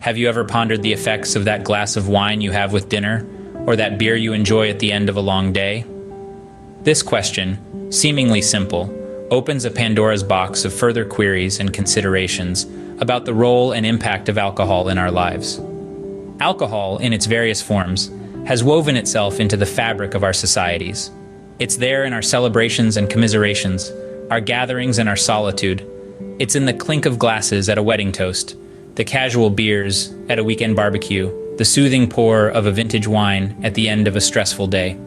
Have you ever pondered the effects of that glass of wine you have with dinner, or that beer you enjoy at the end of a long day? This question, seemingly simple, opens a Pandora's box of further queries and considerations about the role and impact of alcohol in our lives. Alcohol, in its various forms, has woven itself into the fabric of our societies. It's there in our celebrations and commiserations, our gatherings and our solitude. It's in the clink of glasses at a wedding toast, the casual beers at a weekend barbecue, the soothing pour of a vintage wine at the end of a stressful day.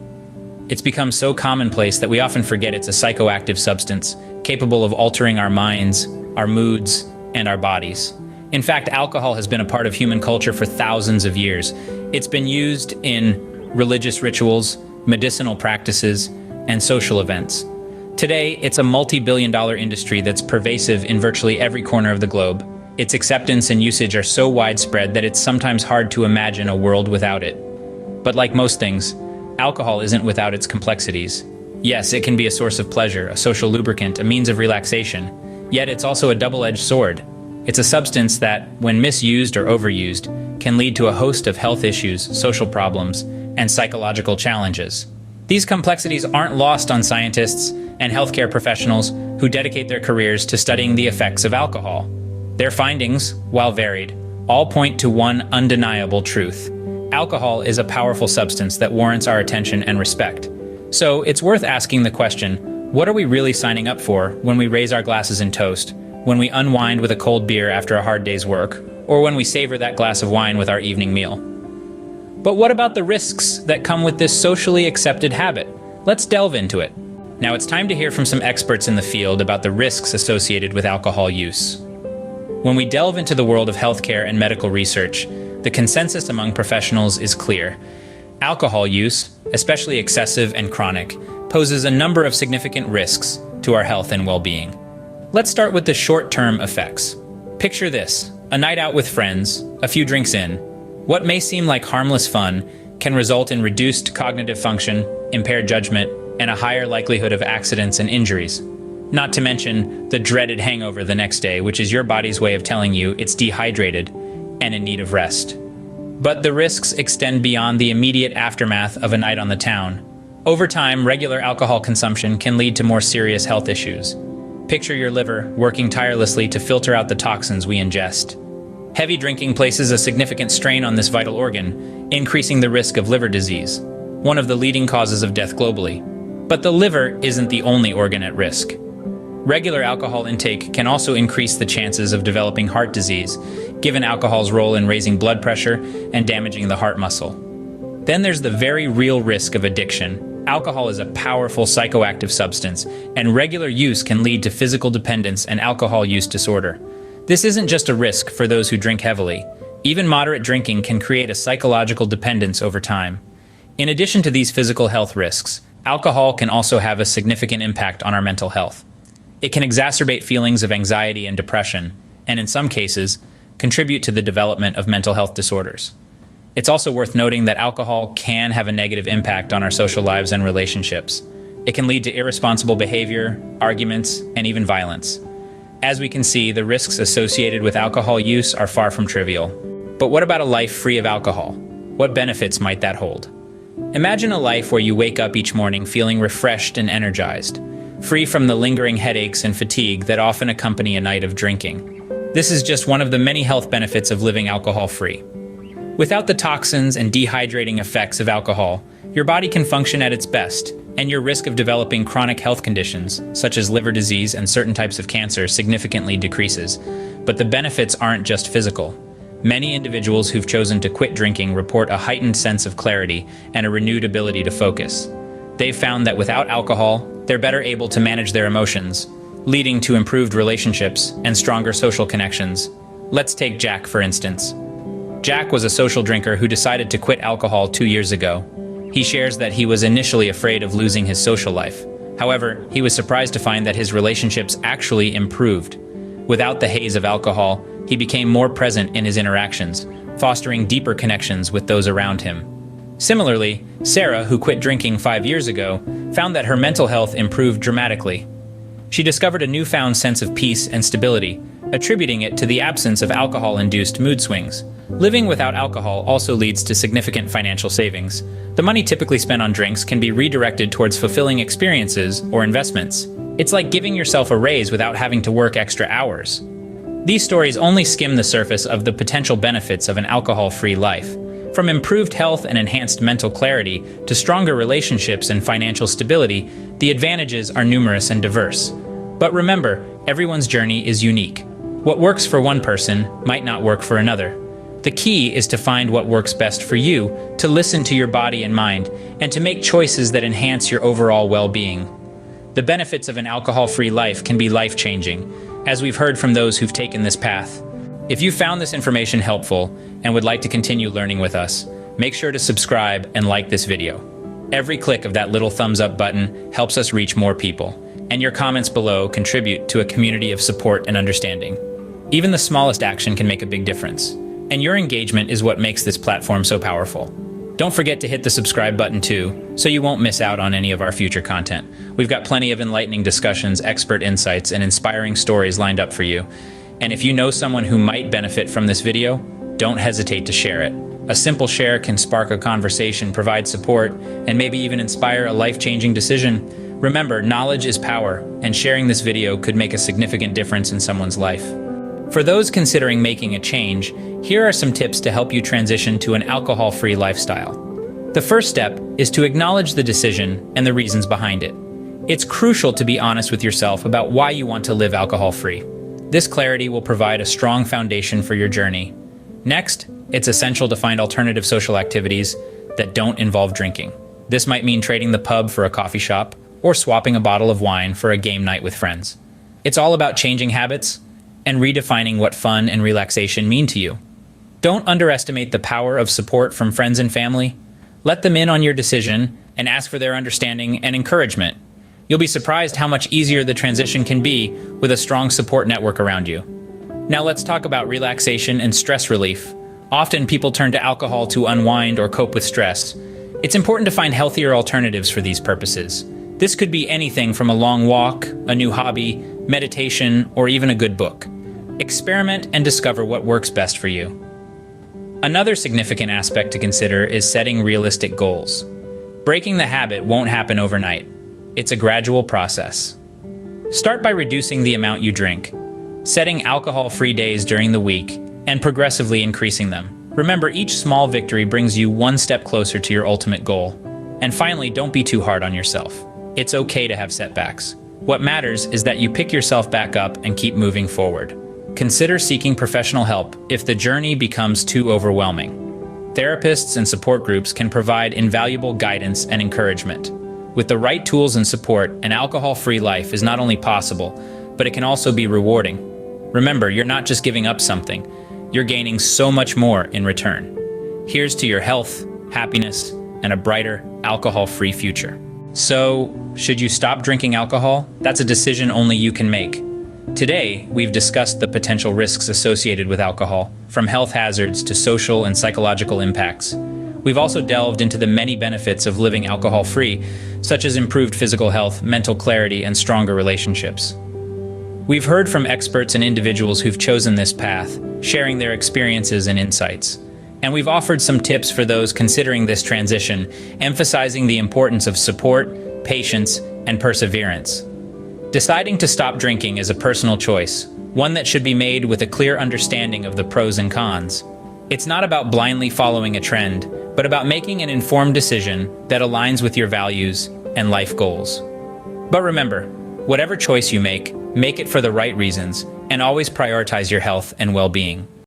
It's become so commonplace that we often forget it's a psychoactive substance, capable of altering our minds, our moods, and our bodies. In fact, alcohol has been a part of human culture for thousands of years. It's been used in religious rituals, medicinal practices, and social events. Today, it's a multi-billion-dollar industry that's pervasive in virtually every corner of the globe. Its acceptance and usage are so widespread that it's sometimes hard to imagine a world without it. But like most things, alcohol isn't without its complexities. Yes, it can be a source of pleasure, a social lubricant, a means of relaxation. Yet it's also a double-edged sword. It's a substance that, when misused or overused, can lead to a host of health issues, social problems, and psychological challenges. These complexities aren't lost on scientists and healthcare professionals who dedicate their careers to studying the effects of alcohol. Their findings, while varied, all point to one undeniable truth. Alcohol is a powerful substance that warrants our attention and respect. So it's worth asking the question, what are we really signing up for when we raise our glasses in toast, when we unwind with a cold beer after a hard day's work, or when we savor that glass of wine with our evening meal? But what about the risks that come with this socially accepted habit? Let's delve into it. Now it's time to hear from some experts in the field about the risks associated with alcohol use. When we delve into the world of healthcare and medical research, the consensus among professionals is clear. Alcohol use, especially excessive and chronic, poses a number of significant risks to our health and well-being. Let's start with the short-term effects. Picture this: a night out with friends, a few drinks in. What may seem like harmless fun can result in reduced cognitive function, impaired judgment, and a higher likelihood of accidents and injuries. Not to mention the dreaded hangover the next day, which is your body's way of telling you it's dehydrated and in need of rest. But the risks extend beyond the immediate aftermath of a night on the town. Over time, regular alcohol consumption can lead to more serious health issues. Picture your liver working tirelessly to filter out the toxins we ingest. Heavy drinking places a significant strain on this vital organ, increasing the risk of liver disease, one of the leading causes of death globally. But the liver isn't the only organ at risk. Regular alcohol intake can also increase the chances of developing heart disease, given alcohol's role in raising blood pressure and damaging the heart muscle. Then there's the very real risk of addiction. Alcohol is a powerful psychoactive substance, and regular use can lead to physical dependence and alcohol use disorder. This isn't just a risk for those who drink heavily. Even moderate drinking can create a psychological dependence over time. In addition to these physical health risks, alcohol can also have a significant impact on our mental health. It can exacerbate feelings of anxiety and depression, and in some cases, contribute to the development of mental health disorders. It's also worth noting that alcohol can have a negative impact on our social lives and relationships. It can lead to irresponsible behavior, arguments, and even violence. As we can see, the risks associated with alcohol use are far from trivial. But what about a life free of alcohol? What benefits might that hold? Imagine a life where you wake up each morning feeling refreshed and energized, free from the lingering headaches and fatigue that often accompany a night of drinking. This is just one of the many health benefits of living alcohol-free. Without the toxins and dehydrating effects of alcohol, your body can function at its best, and your risk of developing chronic health conditions, such as liver disease and certain types of cancer, significantly decreases. But the benefits aren't just physical. Many individuals who've chosen to quit drinking report a heightened sense of clarity and a renewed ability to focus. They've found that without alcohol, they're better able to manage their emotions, leading to improved relationships and stronger social connections. Let's take Jack, for instance. Jack was a social drinker who decided to quit alcohol 2 years ago. He shares that he was initially afraid of losing his social life. However, he was surprised to find that his relationships actually improved. Without the haze of alcohol, he became more present in his interactions, fostering deeper connections with those around him. Similarly, Sarah, who quit drinking 5 years ago, found that her mental health improved dramatically. She discovered a newfound sense of peace and stability, attributing it to the absence of alcohol-induced mood swings. Living without alcohol also leads to significant financial savings. The money typically spent on drinks can be redirected towards fulfilling experiences or investments. It's like giving yourself a raise without having to work extra hours. These stories only skim the surface of the potential benefits of an alcohol-free life. From improved health and enhanced mental clarity to stronger relationships and financial stability, the advantages are numerous and diverse. But remember, everyone's journey is unique. What works for one person might not work for another. The key is to find what works best for you, to listen to your body and mind, and to make choices that enhance your overall well-being. The benefits of an alcohol-free life can be life-changing, as we've heard from those who've taken this path. If you found this information helpful and would like to continue learning with us, make sure to subscribe and like this video. Every click of that little thumbs up button helps us reach more people, and your comments below contribute to a community of support and understanding. Even the smallest action can make a big difference, and your engagement is what makes this platform so powerful. Don't forget to hit the subscribe button too, so you won't miss out on any of our future content. We've got plenty of enlightening discussions, expert insights, and inspiring stories lined up for you. And if you know someone who might benefit from this video, don't hesitate to share it. A simple share can spark a conversation, provide support, and maybe even inspire a life-changing decision. Remember, knowledge is power, and sharing this video could make a significant difference in someone's life. For those considering making a change, here are some tips to help you transition to an alcohol-free lifestyle. The first step is to acknowledge the decision and the reasons behind it. It's crucial to be honest with yourself about why you want to live alcohol-free. This clarity will provide a strong foundation for your journey. Next, it's essential to find alternative social activities that don't involve drinking. This might mean trading the pub for a coffee shop or swapping a bottle of wine for a game night with friends. It's all about changing habits and redefining what fun and relaxation mean to you. Don't underestimate the power of support from friends and family. Let them in on your decision and ask for their understanding and encouragement. You'll be surprised how much easier the transition can be with a strong support network around you. Now let's talk about relaxation and stress relief. Often people turn to alcohol to unwind or cope with stress. It's important to find healthier alternatives for these purposes. This could be anything from a long walk, a new hobby, meditation, or even a good book. Experiment and discover what works best for you. Another significant aspect to consider is setting realistic goals. Breaking the habit won't happen overnight. It's a gradual process. Start by reducing the amount you drink, setting alcohol-free days during the week, and progressively increasing them. Remember, each small victory brings you one step closer to your ultimate goal. And finally, don't be too hard on yourself. It's okay to have setbacks. What matters is that you pick yourself back up and keep moving forward. Consider seeking professional help if the journey becomes too overwhelming. Therapists and support groups can provide invaluable guidance and encouragement. With the right tools and support, an alcohol-free life is not only possible, but it can also be rewarding. Remember, you're not just giving up something, you're gaining so much more in return. Here's to your health, happiness, and a brighter, alcohol-free future. So, should you stop drinking alcohol? That's a decision only you can make. Today, we've discussed the potential risks associated with alcohol, from health hazards to social and psychological impacts. We've also delved into the many benefits of living alcohol-free, such as improved physical health, mental clarity, and stronger relationships. We've heard from experts and individuals who've chosen this path, sharing their experiences and insights. And we've offered some tips for those considering this transition, emphasizing the importance of support, patience, and perseverance. Deciding to stop drinking is a personal choice, one that should be made with a clear understanding of the pros and cons. It's not about blindly following a trend, but about making an informed decision that aligns with your values and life goals. But remember, whatever choice you make it for the right reasons, and always prioritize your health and well-being.